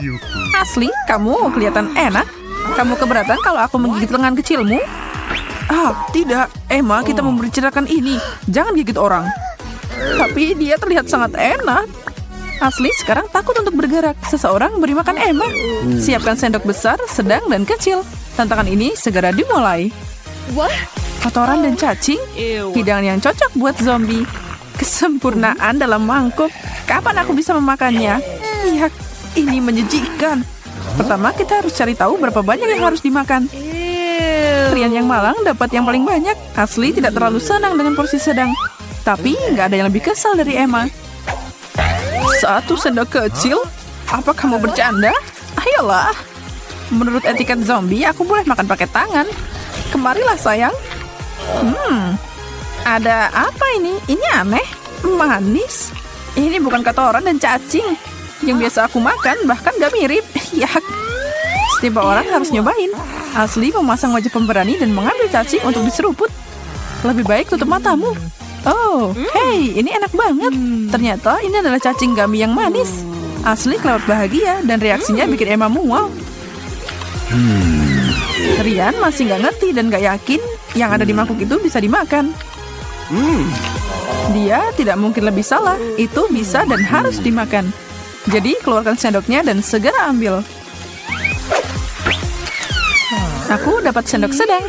ya. Asli, kamu kelihatan enak. Kamu keberatan kalau aku menggigit lengan kecilmu? Ah, tidak. Emma, kita membicarakan ini. Jangan gigit orang. Tapi dia terlihat sangat enak. Asli, sekarang takut untuk bergerak. Seseorang beri makan Emma. Siapkan sendok besar, sedang, dan kecil. Tantangan ini segera dimulai. Kotoran dan cacing, hidangan yang cocok buat zombie. Kesempurnaan dalam mangkuk. Kapan aku bisa memakannya? Iya, ini menjijikan. Pertama, kita harus cari tahu berapa banyak yang harus dimakan. Rian yang malang dapat yang paling banyak. Asli tidak terlalu senang dengan porsi sedang. Tapi nggak ada yang lebih kesal dari Emma. 1 sendok kecil? Apa kamu bercanda? Ayolah. Menurut etiket zombie, aku boleh makan pakai tangan. Kemarilah sayang. Ada apa ini? Ini aneh. Manis. Ini bukan kotoran dan cacing. Yang biasa aku makan, bahkan gak mirip. Yak. Setiap orang harus nyobain. Asli memasang wajah pemberani dan mengambil cacing untuk diseruput. Lebih baik tutup matamu. Oh, hey, ini enak banget. Ternyata ini adalah cacing gummy yang manis. Asli kelewat bahagia dan reaksinya bikin Emma mual. Rian masih nggak ngerti dan nggak yakin yang ada di mangkuk itu bisa dimakan. Dia tidak mungkin lebih salah. Itu bisa dan harus dimakan. Jadi keluarkan sendoknya dan segera ambil. Aku dapat sendok sedang.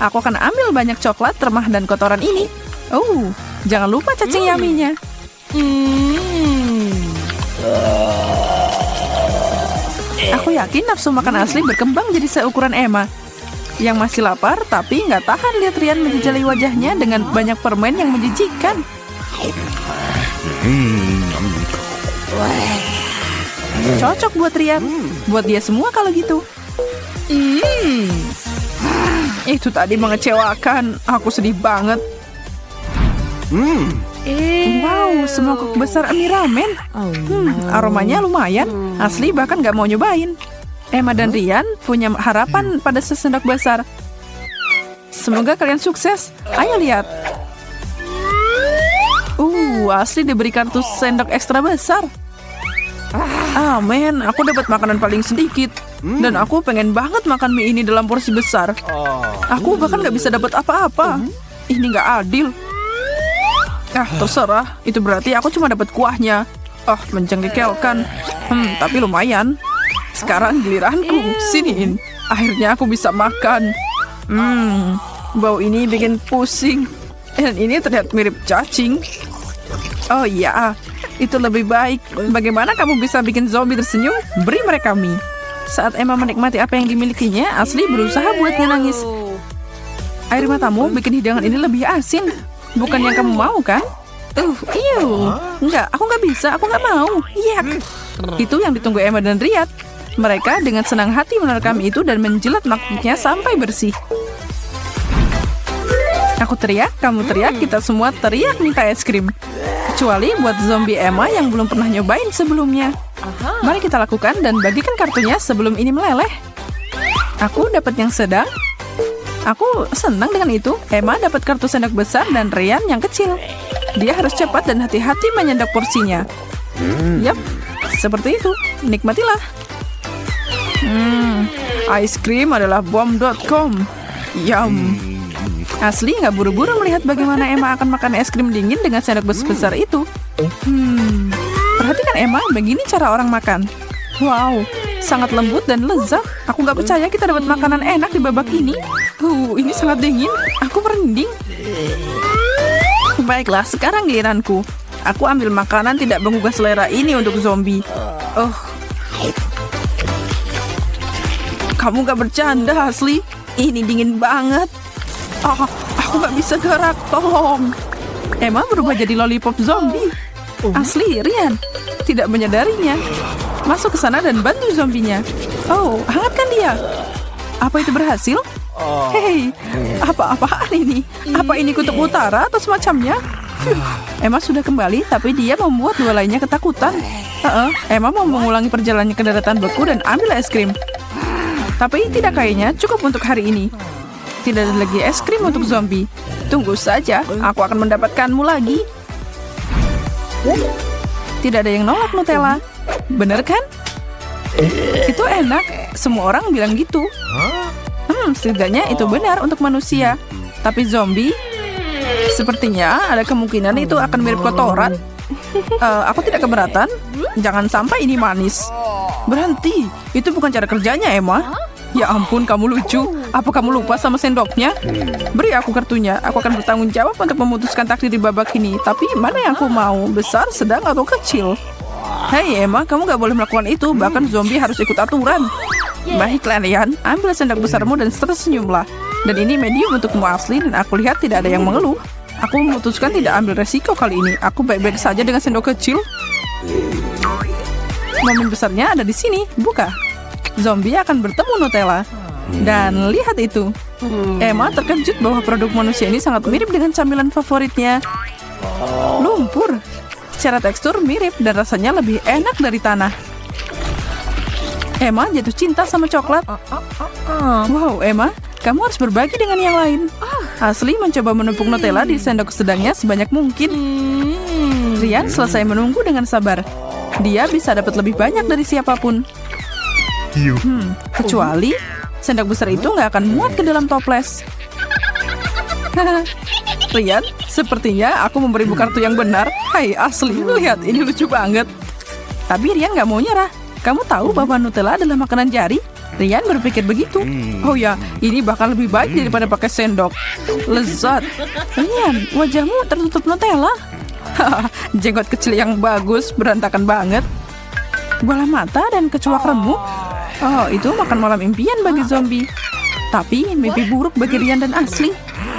Aku akan ambil banyak coklat, remah, dan kotoran ini. Oh, jangan lupa cacing yummy-nya. Aku yakin nafsu makan Asli berkembang jadi seukuran Emma. Yang masih lapar tapi nggak tahan lihat Rian menjejali wajahnya dengan banyak permen yang menjijikan. Cocok buat Rian. Buat dia semua kalau gitu. Itu tadi mengecewakan. Aku sedih banget. Wow, semangkuk besar mie ramen. Aromanya lumayan. Asli bahkan gak mau nyobain. Emma dan Rian punya harapan pada sesendok besar. Semoga kalian sukses. Ayo lihat. Asli diberi kartu sendok ekstra besar. Men, aku dapat makanan paling sedikit. Dan aku pengen banget makan mie ini dalam porsi besar. Aku bahkan gak bisa dapat apa-apa. Ini gak adil. Terserah. Itu berarti aku cuma dapat kuahnya. Menjengkelkan. Tapi lumayan. Sekarang giliranku. Siniin. Akhirnya aku bisa makan. Bau ini bikin pusing. Dan ini terlihat mirip cacing. Oh iya, itu lebih baik. Bagaimana kamu bisa bikin zombie tersenyum? Beri mereka mie. Saat Emma menikmati apa yang dimilikinya, Asli berusaha buat nangis. Air matamu bikin hidangan ini lebih asin. Bukan yang kamu mau, kan? Enggak, aku nggak bisa, aku nggak mau. Yak. Itu yang ditunggu Emma dan Rian. Mereka dengan senang hati menerkam itu dan menjilat mangkuknya sampai bersih. Aku teriak, kamu teriak, kita semua teriak minta es krim. Kecuali buat zombie Emma yang belum pernah nyobain sebelumnya. Mari kita lakukan dan bagikan kartunya sebelum ini meleleh. Aku dapat yang sedang. Aku senang dengan itu. Emma dapat kartu sendok besar dan Rian yang kecil. Dia harus cepat dan hati-hati menyendok porsinya. Yap, seperti itu. Nikmatilah. Ice cream adalah bom.com. Yum. Asli nggak buru-buru melihat bagaimana Emma akan makan es krim dingin dengan sendok besar itu. Perhatikan Emma, begini cara orang makan. Wow, sangat lembut dan lezat. Aku nggak percaya kita dapat makanan enak di babak ini. Ini sangat dingin. Aku merinding. Baiklah, sekarang giliranku. Aku ambil makanan tidak menggugah selera ini untuk zombie. Kamu nggak bercanda, Asli? Ini dingin banget. Aku nggak bisa gerak, tolong. Emma berubah jadi lollipop zombie. Asli, Rian tidak menyadarinya. Masuk ke sana dan bantu zombinya. Hangatkan dia. Apa itu berhasil? Hei, apa-apaan ini? Apa ini kutub utara atau semacamnya? Emma sudah kembali, tapi dia membuat dua lainnya ketakutan. Emma mau mengulangi perjalanannya ke daratan beku dan ambil es krim. Tapi tidak kayaknya cukup untuk hari ini. Tidak ada lagi es krim untuk zombie. Tunggu saja, aku akan mendapatkanmu lagi. Tidak ada yang nolak Nutella. Bener kan? Itu enak. Semua orang bilang gitu. Setidaknya itu benar untuk manusia. Tapi zombie, sepertinya ada kemungkinan itu akan mirip kotoran. Aku tidak keberatan. Jangan sampai ini manis. Berhenti. Itu bukan cara kerjanya, Emma. Ya ampun, kamu lucu. Apa kamu lupa sama sendoknya? Beri aku kartunya. Aku akan bertanggung jawab untuk memutuskan takdir di babak ini. Tapi mana yang aku mau? Besar, sedang, atau kecil? Hei Emma, kamu gak boleh melakukan itu. Bahkan zombie harus ikut aturan. Baiklah Ryan, ambil sendok besarmu dan tersenyumlah. Dan ini medium untukmu Ashley. Dan aku lihat tidak ada yang mengeluh. Aku memutuskan tidak ambil resiko kali ini. Aku baik-baik saja dengan sendok kecil. Momen besarnya ada di sini. Buka. Zombie akan bertemu Nutella. Dan lihat itu. Emma terkejut bahwa produk manusia ini sangat mirip dengan camilan favoritnya. Lumpur. Secara tekstur mirip dan rasanya lebih enak dari tanah. Emma jatuh cinta sama coklat. Wow, Emma, kamu harus berbagi dengan yang lain. Ashley mencoba menumpuk Nutella di sendok sedangnya sebanyak mungkin. Ryan selesai menunggu dengan sabar. Dia bisa dapat lebih banyak dari siapapun. Kecuali sendok besar itu nggak akan muat ke dalam toples. Ryan, sepertinya aku memberimu kartu yang benar. Hai Ashley, lihat ini lucu banget. Tapi Ryan nggak mau nyerah. Kamu tahu bahwa Nutella adalah makanan jari? Ryan berpikir begitu. Oh ya, ini bahkan lebih baik daripada pakai sendok. Lezat. Ryan, wajahmu tertutup Nutella. Jenggot kecil yang bagus, berantakan banget. Bola mata dan kecoak remuk. Oh, itu makan malam impian bagi zombie. Tapi mimpi buruk bagi Ryan dan Ashley.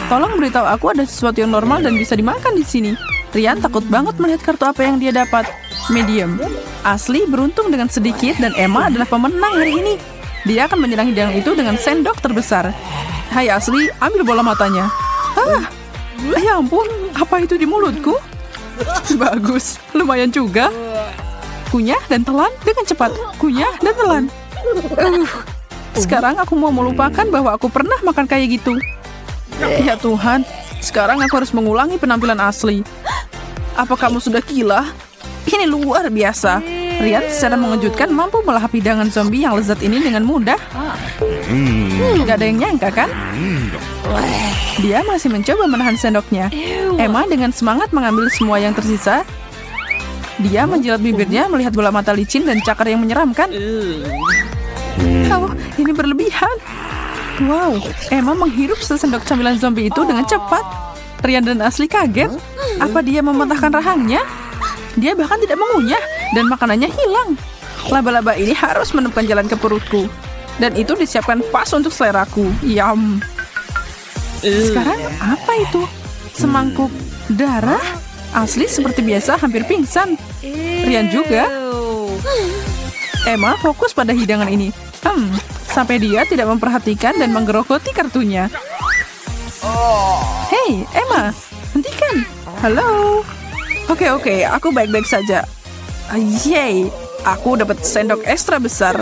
Tolong beritahu aku ada sesuatu yang normal dan bisa dimakan di sini. Ryan takut banget melihat kartu apa yang dia dapat. Medium. Ashley beruntung dengan sedikit dan Emma adalah pemenang hari ini. Dia akan menyerang hidangan itu dengan sendok terbesar. Hai Ashley, ambil bola matanya. Ya ampun, apa itu di mulutku? Bagus, lumayan juga. Kunyah dan telan dengan cepat. Kunyah dan telan. Sekarang aku mau melupakan bahwa aku pernah makan kayak gitu. Ya Tuhan, sekarang aku harus mengulangi penampilan Ashley. Apa kamu sudah gila? Ini luar biasa. Ryan secara mengejutkan mampu melahap hidangan zombie yang lezat ini dengan mudah. Gak ada yang nyangka kan? Dia masih mencoba menahan sendoknya. Emma dengan semangat mengambil semua yang tersisa. Dia menjilat bibirnya melihat bola mata licin dan cakar yang menyeramkan. Oh, ini berlebihan. Wow, Emma menghirup sesendok camilan zombie itu dengan cepat. Ryan dan Ashley kaget. Apa dia mematahkan rahangnya? Dia bahkan tidak mengunyah dan makanannya hilang. Laba-laba ini harus menemukan jalan ke perutku. Dan itu disiapkan pas untuk seleraku. Yum. Sekarang apa itu? Semangkuk darah? Ashley seperti biasa hampir pingsan. Ryan juga. Emma fokus pada hidangan ini. Sampai dia tidak memperhatikan dan menggerogoti kartunya. Hei, Emma, hentikan. Halo. Oke, aku baik-baik saja. Yeay, aku dapat sendok ekstra besar.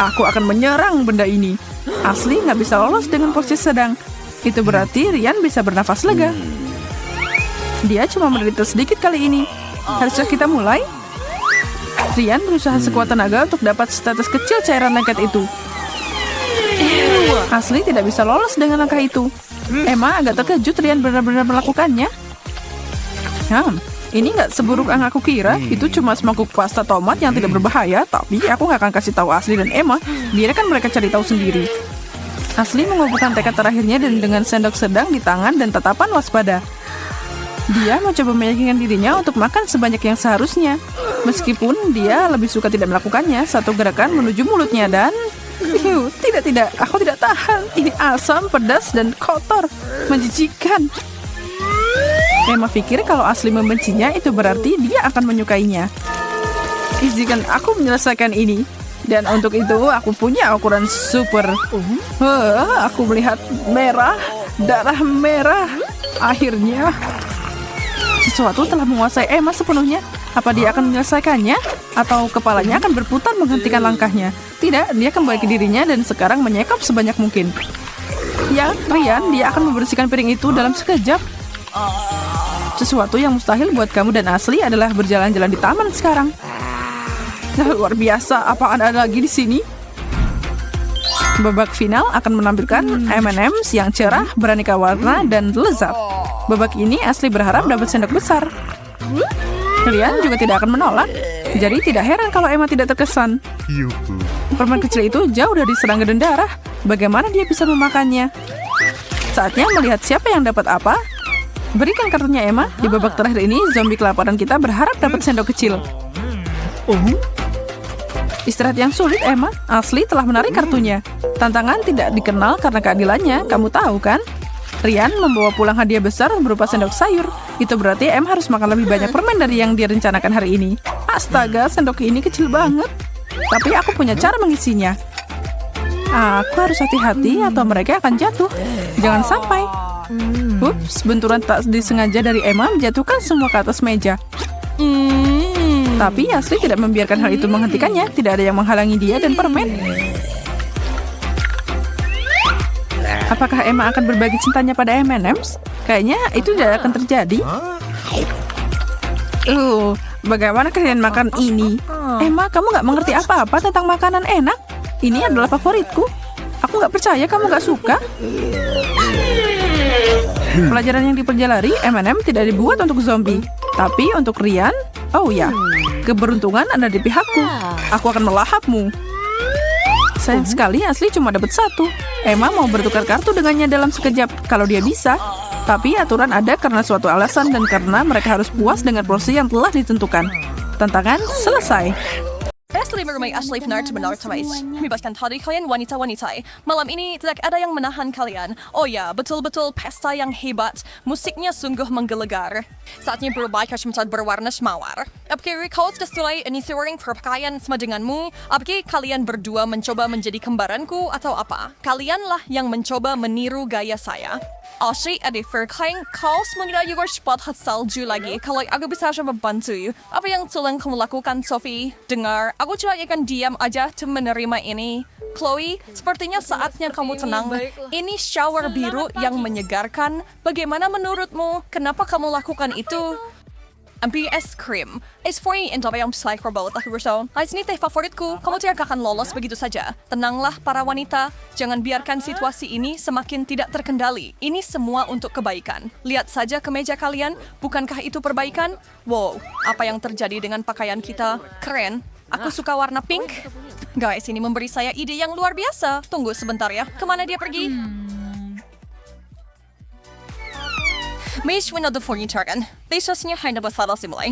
Aku akan menyerang benda ini. Ashley nggak bisa lolos dengan posisi sedang. Itu berarti Ryan bisa bernafas lega. Dia cuma menderita sedikit kali ini. Haruskah kita mulai? Ryan berusaha sekuat tenaga untuk dapat setetes kecil cairan lengket itu. Ashley tidak bisa lolos dengan langkah itu. Emma agak terkejut Ryan benar-benar melakukannya. Ini nggak seburuk yang aku kira. Itu cuma semangkuk pasta tomat yang tidak berbahaya. Tapi aku nggak akan kasih tahu Ashley dan Emma. Biarkan mereka cari tahu sendiri. Ashley mengumpulkan tekad terakhirnya dan dengan sendok sedang di tangan dan tatapan waspada. Dia mencoba meyakinkan dirinya untuk makan sebanyak yang seharusnya. Meskipun dia lebih suka tidak melakukannya. Satu gerakan menuju mulutnya dan... Tidak, aku tidak tahan. Ini asam, pedas, dan kotor. Menjijikan. Emma pikir kalau Ashley membencinya, itu berarti dia akan menyukainya. Izinkan aku menyelesaikan ini. Dan untuk itu, aku punya ukuran super. Aku melihat merah, darah merah. Akhirnya... Sesuatu telah menguasai Emma sepenuhnya. Apa dia akan menyelesaikannya? Atau kepalanya akan berputar menghentikan langkahnya? Tidak, dia kembali ke dirinya dan sekarang menyekap sebanyak mungkin. Ya, Ryan, dia akan membersihkan piring itu dalam sekejap. Sesuatu yang mustahil buat kamu dan Ashley adalah berjalan-jalan di taman sekarang. Nah, luar biasa, apaan ada lagi di sini? Babak final akan menampilkan M&M's yang cerah, beraneka warna, dan lezat. Babak ini Ashley berharap dapat sendok besar. Kalian juga tidak akan menolak, jadi tidak heran kalau Emma tidak terkesan. Permen kecil itu jauh dari serangga dan darah. Bagaimana dia bisa memakannya? Saatnya melihat siapa yang dapat apa. Berikan kartunya Emma. Di babak terakhir ini, zombie kelaparan kita berharap dapat sendok kecil. Istirahat yang sulit, Emma. Ashley telah menarik kartunya. Tantangan tidak dikenal karena keadilannya, kamu tahu kan? Ryan membawa pulang hadiah besar berupa sendok sayur. Itu berarti Em harus makan lebih banyak permen dari yang direncanakan hari ini. Astaga, sendok ini kecil banget. Tapi aku punya cara mengisinya. Aku harus hati-hati atau mereka akan jatuh. Jangan sampai. Ups, benturan tak disengaja dari Emma menjatuhkan semua ke atas meja. Tapi Ashley tidak membiarkan hal itu menghentikannya. Tidak ada yang menghalangi dia dan permen. Apakah Emma akan berbagi cintanya pada M&M's? Kayaknya itu tidak akan terjadi. Bagaimana kalian makan ini? Emma, kamu nggak mengerti apa-apa tentang makanan enak. Ini adalah favoritku. Aku nggak percaya kamu nggak suka. Pelajaran yang dipelajari, M&M tidak dibuat untuk zombie. Tapi untuk Ryan, oh ya, keberuntungan ada di pihakku. Aku akan melahapmu. Sayang sekali Ashley cuma dapat satu. Emma mau bertukar kartu dengannya dalam sekejap kalau dia bisa. Tapi aturan ada karena suatu alasan dan karena mereka harus puas dengan porsi yang telah ditentukan. Tantangan selesai. Ashley merumai Ashley benar benar terbaik. Bebaskan tadi kalian wanita-wanita. Malam ini tidak ada yang menahan kalian. Oh ya, betul-betul pesta yang hebat. Musiknya sungguh menggelegar. Saatnya berubah ke menjadi berwarna semawar. Apakah kau sudah mulai inisiating perpakaian sama denganmu? Apakah kalian berdua mencoba menjadi kembaranku atau apa? Kalianlah yang mencoba meniru gaya saya. Ashley, adik verklaring kau mengira juga cepat salju lagi. Kalau aku bisa membantu, apa yang tolong kamu lakukan, Sophie? Dengar, aku cuma akan diam aja untuk menerima ini. Chloe, sepertinya saatnya kamu tenang. Ini shower biru yang menyegarkan. Bagaimana menurutmu? Kenapa kamu lakukan itu? Ambil es krim. Es free and apa yang psychobot aku bersama. Ini teh favoritku. Kamu tidak akan lolos begitu saja. Tenanglah para wanita. Jangan biarkan situasi ini semakin tidak terkendali. Ini semua untuk kebaikan. Lihat saja ke meja kalian. Bukankah itu perbaikan? Wow, apa yang terjadi dengan pakaian kita? Keren. Aku suka warna pink. Guys, ini memberi saya ide yang luar biasa. Tunggu sebentar ya. Kemana dia pergi? May win the furniture kan? Desasnya hanya bersalah simulai.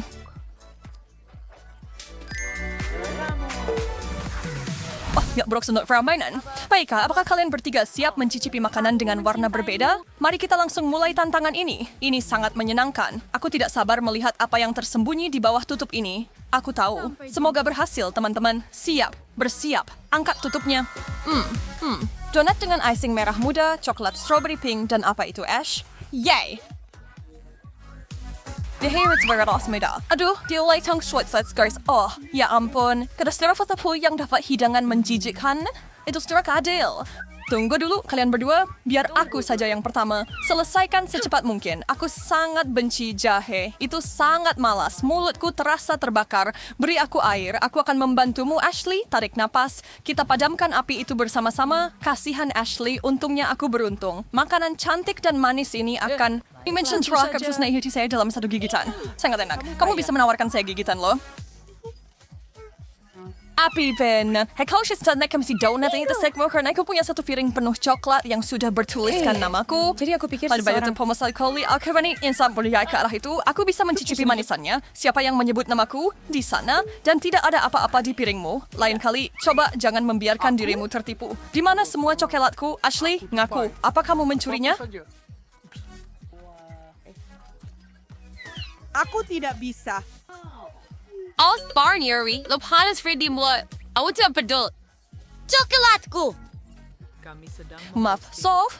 Oh, ya beroksan untuk permainan. Baiklah, apakah kalian bertiga siap mencicipi makanan dengan warna berbeda? Mari kita langsung mulai tantangan ini. Ini sangat menyenangkan. Aku tidak sabar melihat apa yang tersembunyi di bawah tutup ini. Aku tahu. Semoga berhasil, teman-teman. Siap, bersiap. Angkat tutupnya. Donat dengan icing merah muda, coklat strawberry pink, dan apa itu, Ash? Yay! The hair is very muda. Aduh, dia ulai tang short-size guys. Oh, ya ampun. Kada secara fotopo yang dapat hidangan menjijikkan. Itu secara adil. Tunggu dulu, kalian berdua. Biar aku saja yang pertama. Selesaikan secepat mungkin. Aku sangat benci jahe. Itu sangat malas. Mulutku terasa terbakar. Beri aku air. Aku akan membantumu, Ashley. Tarik napas. Kita padamkan api itu bersama-sama. Kasihan Ashley, untungnya aku beruntung. Makanan cantik dan manis ini akan mention terakhir hati saya dalam satu gigitan. Sangat enak. Kamu bisa menawarkan saya gigitan loh. Api Ben. Hei kau setelah kami si donat ini tersekmo karena aku punya satu piring penuh coklat yang sudah bertuliskan namaku. Jadi aku pikir Lalu banyak seseorang... pemasal koli akhirnya insan berdaya ke arah itu. Aku bisa mencicipi manisannya. Siapa yang menyebut namaku di sana dan tidak ada apa-apa di piringmu. Lain kali coba jangan membiarkan dirimu tertipu. Di mana semua coklatku? Ashley, ngaku. Apa kamu mencurinya? Aku tidak bisa. Barnyeri, lo panas Freddy mo. Aku tidak pedul. Coklatku. Maaf,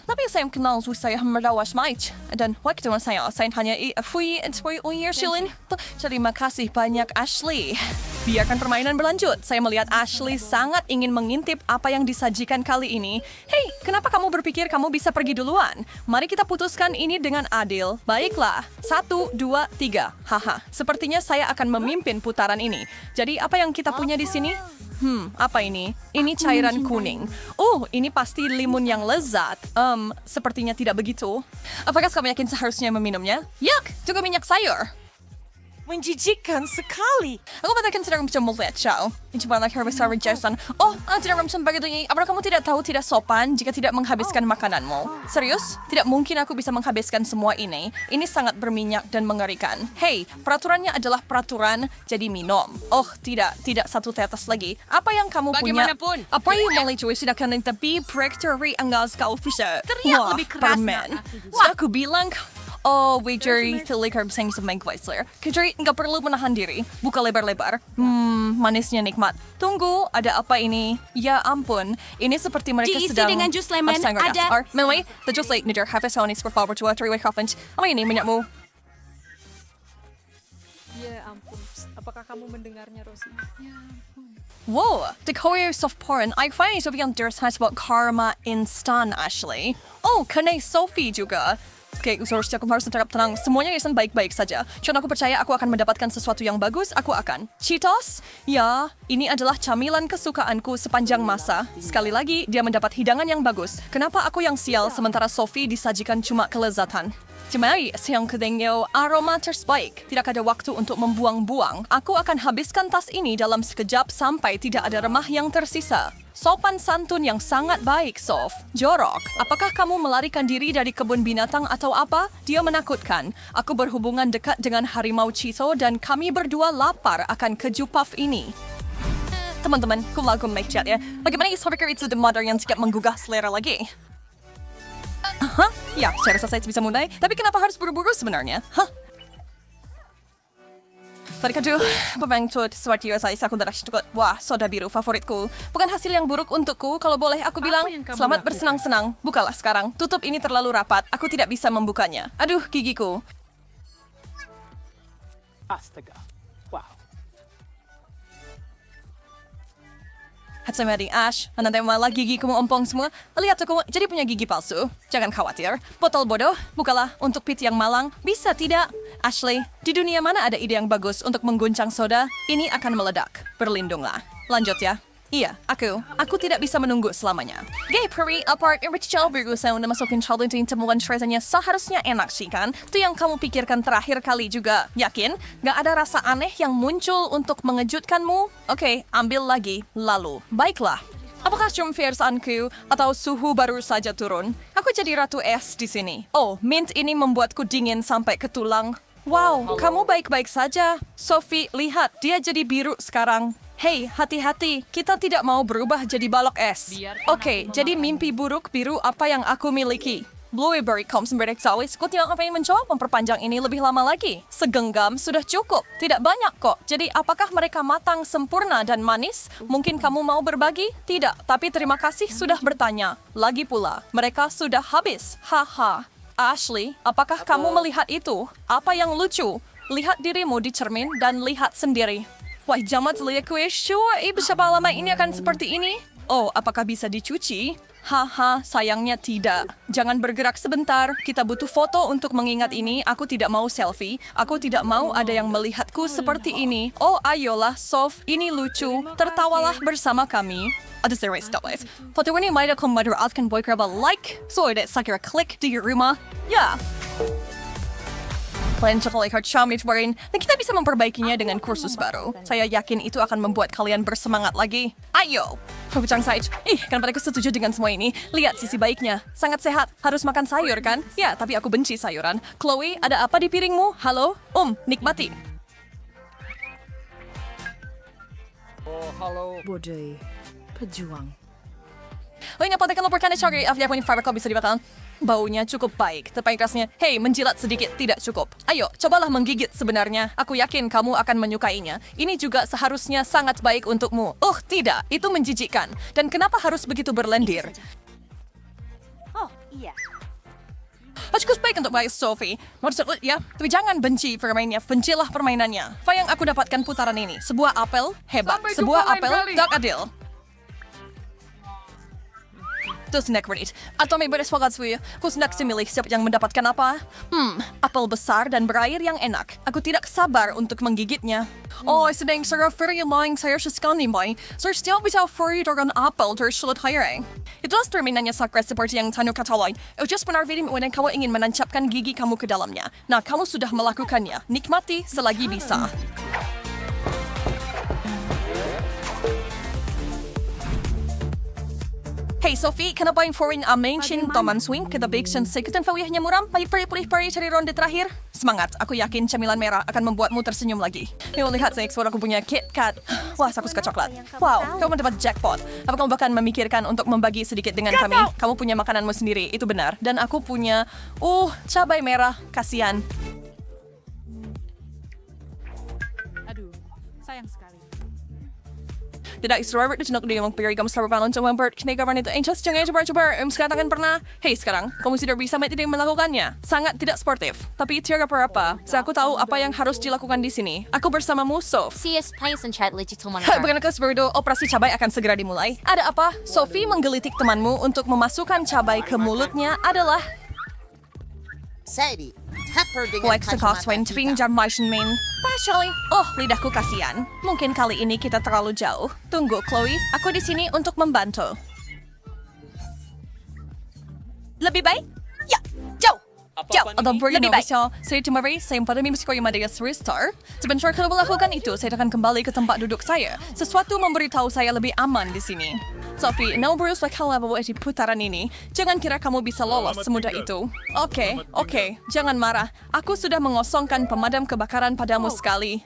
tapi saya kenal saya merawas Mike. Dan waktu saya hanya fui uyir silin. Terima kasih banyak, Ashley. biarkan permainan berlanjut. Saya melihat Ashley sangat ingin mengintip apa yang disajikan kali ini. Hei, kenapa kamu berpikir kamu bisa pergi duluan? Mari kita putuskan ini dengan adil. Baiklah, 1, 2, 3. Haha, sepertinya saya akan memimpin putaran ini. Jadi apa yang kita punya di sini? Apa ini? Ini cairan kuning. Oh, ini pasti limun yang lezat. Sepertinya tidak begitu. Apakah kamu yakin seharusnya meminumnya? Yak, juga minyak sayur. Menjijikan sekali. Aku bahkan tidak macam melihat show. Ini cuma like harvest harvest Jason. Oh, tidak macam begitu. Apakah kamu tidak tahu tidak sopan jika tidak menghabiskan makananmu? Serius? Tidak mungkin aku bisa menghabiskan semua ini. Ini sangat berminyak dan mengerikan. Hey, peraturannya adalah peraturan, jadi minum. Oh, tidak satu tetes lagi. Apa yang kamu punya? Bagaimanapun. Apa yang melecui sudah kena tapi breakthrough anggas kau bisa. Teriak lebih keras, permen. nak. Sudah aku bilang. Oh, wait, Jerry, telikar bersaing sama Chrysler. Jerry, nggak perlu menahan diri. Buka lebar-lebar. Manisnya nikmat. Tunggu, ada apa ini? Ya ampun, ini seperti mereka Diisi sedang... dengan jus lemon, ada- Meanwhile, the jus late Niger have his own for forward to a three-way coffin. Apa ini minyakmu? Ya ampun, apakah kamu mendengarnya, Rosie? Wow, the choirs of porn. I find Sophie there's has about karma instant, Ashley. Oh, kena Sophie juga. Oke, seharusnya aku harus tetap tenang. Semuanya akan baik-baik saja. Cuman aku percaya aku akan mendapatkan sesuatu yang bagus. Aku akan. Cheetos? Ya, ini adalah camilan kesukaanku sepanjang masa. Sekali lagi, dia mendapat hidangan yang bagus. Kenapa aku yang sial sementara Sophie disajikan cuma kelezatan? Cemai, siang kedengyo, aroma terbaik. Tidak ada waktu untuk membuang-buang. Aku akan habiskan tas ini dalam sekejap sampai tidak ada remah yang tersisa. Sopan santun yang sangat baik, Sof. Jorok, apakah kamu melarikan diri dari kebun binatang atau apa? Dia menakutkan. Aku berhubungan dekat dengan harimau Cheeto dan kami berdua lapar akan keju puff ini. Teman-teman, kumlagu make chat ya. Bagaimana Sofikir itu the mother yang tidak menggugah selera lagi? Hah? Ya, saya rasa saya bisa mulai. Tapi kenapa harus buru-buru sebenarnya? Hah? Tadi kaju, pemangcut seperti saya darah sedikit. Wah, soda biru favoritku. Bukan hasil yang buruk untukku. Kalau boleh aku bilang, yang kamu selamat lakukan? bersenang-senang. Bukalah sekarang. Tutup ini terlalu rapat. Aku tidak bisa membukanya. Aduh, gigiku. Astaga. Wow. Hatsamari Ash, nanti malah gigi kamu ompong semua. Lihat aku jadi punya gigi palsu. Jangan khawatir. Botol bodoh, bukalah untuk pit yang malang. Bisa tidak? Ashley, di dunia mana ada ide yang bagus untuk mengguncang soda? Ini akan meledak. Berlindunglah. Lanjut ya. Iya, aku tidak bisa menunggu selamanya. Gay Prairie Apart Rachel berusaha untuk masukin challenge yang temuan rasanya seharusnya enak sih kan? Itu yang kamu pikirkan terakhir kali juga. Yakin? Gak ada rasa aneh yang muncul untuk mengejutkanmu? Oke, ambil lagi. Lalu, baiklah. Apakah cuma fiersaanku atau suhu baru saja turun? Aku jadi ratu es di sini. Oh, mint ini membuatku dingin sampai ke tulang. Wow, kamu baik-baik saja. Sophie, lihat, dia jadi biru sekarang. Hei, hati-hati, kita tidak mau berubah jadi balok es. Oke, jadi mimpi buruk biru apa yang aku miliki? Blueberry comes always. Kau tidak ngapain mencoba memperpanjang ini lebih lama lagi? Segenggam sudah cukup. Tidak banyak kok. Jadi apakah mereka matang sempurna dan manis? Mungkin kamu mau berbagi? Tidak, tapi terima kasih sudah bertanya. Lagi pula, mereka sudah habis. Haha. Ashley, apakah kamu melihat itu? Apa yang lucu? Lihat dirimu di cermin dan lihat sendiri. Wah, jamat lihat kue. Sure, siapa lama ini akan seperti ini? Oh, apakah bisa dicuci? Haha, sayangnya tidak. Jangan bergerak sebentar. Kita butuh foto untuk mengingat ini. Aku tidak mau selfie. Aku tidak mau ada yang melihatku seperti ini. Oh, ayolah, Sof. Ini lucu. Tertawalah bersama kami. Ada series guys. Foto ini may aku madaratkan boy keraba like. So, ada sakira klik di rumah. Ya. Plan chocolate heart charm itu barin, dan kita bisa memperbaikinya dengan kursus baru. Saya yakin itu akan membuat kalian bersemangat lagi. Ayo! Perbicang Saij, kenapa aku setuju dengan semua ini? Lihat sisi baiknya. Sangat sehat, harus makan sayur kan? Ya, tapi aku benci sayuran. Chloe, ada apa di piringmu? Halo? Nikmati. Bodoh, pejuang. Oh, ini apa kalau berkanda cari after ini fiber bisa dibatalkan? Baunya cukup baik, tapi rasanya, hey, menjilat sedikit tidak cukup. Ayo, cobalah menggigit sebenarnya. Aku yakin kamu akan menyukainya. Ini juga seharusnya sangat baik untukmu. Tidak, itu menjijikkan. Dan kenapa harus begitu berlendir? Oh, iya. Cukup baik untuk baik Sophie. Maksud ya, tapi jangan benci permainnya. Bencilah permainannya. Apa yang aku dapatkan putaran ini? Sebuah apel hebat. Sebuah apel tak adil. Terus next atau may berespakat saya. Aku hendak memilih siapa yang mendapatkan apa. Apel besar dan berair yang enak. Aku tidak sabar untuk menggigitnya. Oh, sedang saya very long saya sekali mai. Saya still bisa free dengan apel tersulut hiring. Itulah permainannya sakra seperti yang Tanu katakan. Just benar video when kamu ingin menancapkan gigi kamu ke dalamnya. Nah, kamu sudah melakukannya. Nikmati selagi bisa. Hey Sophie, kenapa yang foreign mention Toman Swing kita bikin sekitan fawihnya muram? Pari cari ronde terakhir. Semangat, aku yakin cemilan merah akan membuatmu tersenyum lagi. Yuk lihat saya ekspor aku punya KitKat. Wah, aku suka coklat. Wow, kamu mendapat jackpot. Apa kamu bahkan memikirkan untuk membagi sedikit dengan kami? Kamu punya makananmu sendiri, itu benar. Dan aku punya, cabai merah, kasihan. Aduh, sayang sekali. Tidak istirahat itu nak dia mempiri kamu selalu balon sama bird kinagaran itu anxious jangan coba sekarang pernah sekarang kamu sudah bisa tidak melakukannya sangat tidak sportif tapi tidak apa-apa saya aku tahu apa yang harus dilakukan di sini aku bersamamu Sof CS Pines and Chat Legit Bukankah seperti operasi cabai akan segera dimulai ada apa Sophie menggelitik temanmu untuk memasukkan cabai ke mulutnya adalah Sadie, tapper dengan Like sekoswain pinjam main. Partially. Oh, lidahku kasihan. Mungkin kali ini kita terlalu jauh. Tunggu, Chloe. Aku di sini untuk membantu. Lebih baik? Ya, jauh. Jauh. Atau lebih baik. Saya kemarin, saya pada mimpi sekolah Madaya Star. Sebentar kalau melakukan itu, saya akan kembali ke tempat duduk saya. Sesuatu memberitahu saya lebih aman di sini. Sophie, now berusaha kalau di putaran ini. Jangan kira kamu bisa lolos semudah itu. Oke, jangan marah. Aku sudah mengosongkan pemadam kebakaran padamu sekali.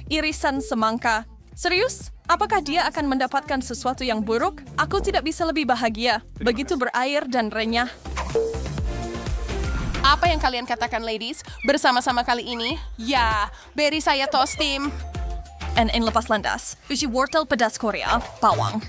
Irisan semangka. Serius? Apakah dia akan mendapatkan sesuatu yang buruk? Aku tidak bisa lebih bahagia. Begitu berair dan renyah. Apa yang kalian katakan, ladies? Bersama-sama kali ini? Ya, beri saya toastim. And lepas landas. Uji wortel pedas Korea, bawang.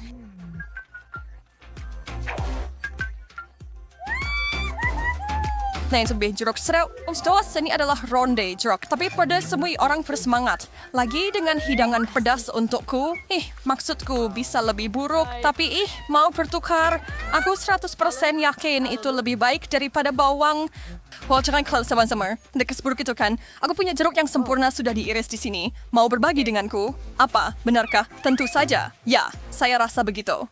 Nah, yang lebih jeruk serau. Setelah ini adalah ronde jeruk, tapi pada semua orang bersemangat. Lagi dengan hidangan pedas untukku. Maksudku bisa lebih buruk, tapi mau bertukar. Aku 100% yakin itu lebih baik daripada bawang. Jangan kalau sama-sama. Dekat seburuk itu kan. Aku punya jeruk yang sempurna sudah diiris di sini. Mau berbagi denganku? Apa? Benarkah? Tentu saja. Ya, saya rasa begitu.